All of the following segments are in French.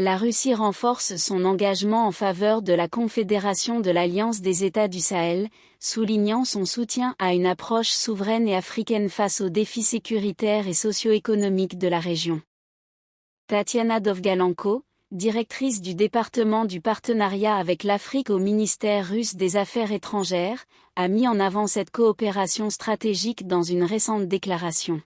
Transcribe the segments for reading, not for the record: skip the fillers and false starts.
La Russie renforce son engagement en faveur de la Confédération de l'Alliance des États du Sahel, soulignant son soutien à une approche souveraine et africaine face aux défis sécuritaires et socio-économiques de la région. Tatiana Dovgalenko, directrice du département du partenariat avec l'Afrique au ministère russe des Affaires étrangères, a mis en avant cette coopération stratégique dans une récente déclaration.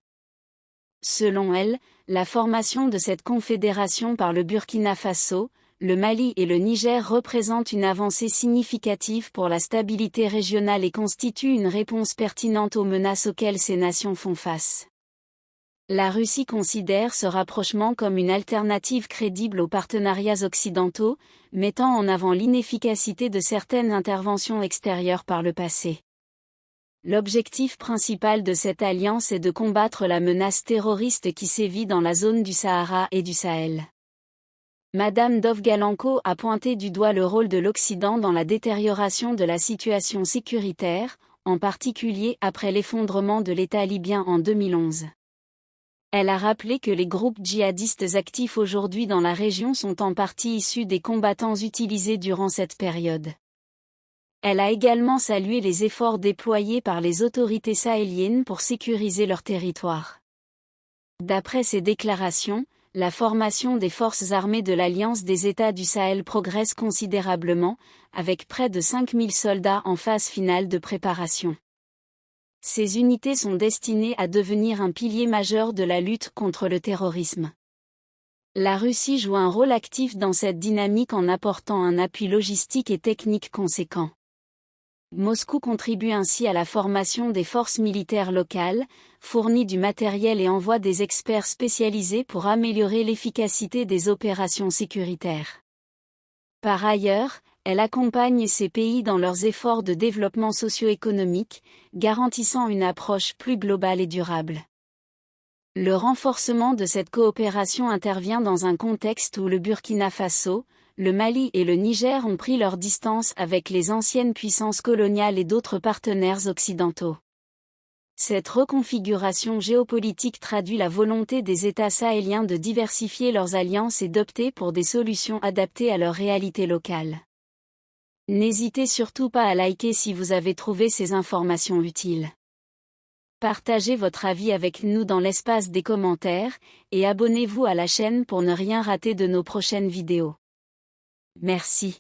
Selon elle, la formation de cette confédération par le Burkina Faso, le Mali et le Niger représente une avancée significative pour la stabilité régionale et constitue une réponse pertinente aux menaces auxquelles ces nations font face. La Russie considère ce rapprochement comme une alternative crédible aux partenariats occidentaux, mettant en avant l'inefficacité de certaines interventions extérieures par le passé. L'objectif principal de cette alliance est de combattre la menace terroriste qui sévit dans la zone du Sahara et du Sahel. Madame Dovgalenko a pointé du doigt le rôle de l'Occident dans la détérioration de la situation sécuritaire, en particulier après l'effondrement de l'État libyen en 2011. Elle a rappelé que les groupes djihadistes actifs aujourd'hui dans la région sont en partie issus des combattants utilisés durant cette période. Elle a également salué les efforts déployés par les autorités sahéliennes pour sécuriser leur territoire. D'après ces déclarations, la formation des forces armées de l'Alliance des États du Sahel progresse considérablement, avec près de 5000 soldats en phase finale de préparation. Ces unités sont destinées à devenir un pilier majeur de la lutte contre le terrorisme. La Russie joue un rôle actif dans cette dynamique en apportant un appui logistique et technique conséquent. Moscou contribue ainsi à la formation des forces militaires locales, fournit du matériel et envoie des experts spécialisés pour améliorer l'efficacité des opérations sécuritaires. Par ailleurs, elle accompagne ces pays dans leurs efforts de développement socio-économique, garantissant une approche plus globale et durable. Le renforcement de cette coopération intervient dans un contexte où le Burkina Faso, le Mali et le Niger ont pris leur distance avec les anciennes puissances coloniales et d'autres partenaires occidentaux. Cette reconfiguration géopolitique traduit la volonté des États sahéliens de diversifier leurs alliances et d'opter pour des solutions adaptées à leur réalité locale. N'hésitez surtout pas à liker si vous avez trouvé ces informations utiles. Partagez votre avis avec nous dans l'espace des commentaires, et abonnez-vous à la chaîne pour ne rien rater de nos prochaines vidéos. Merci.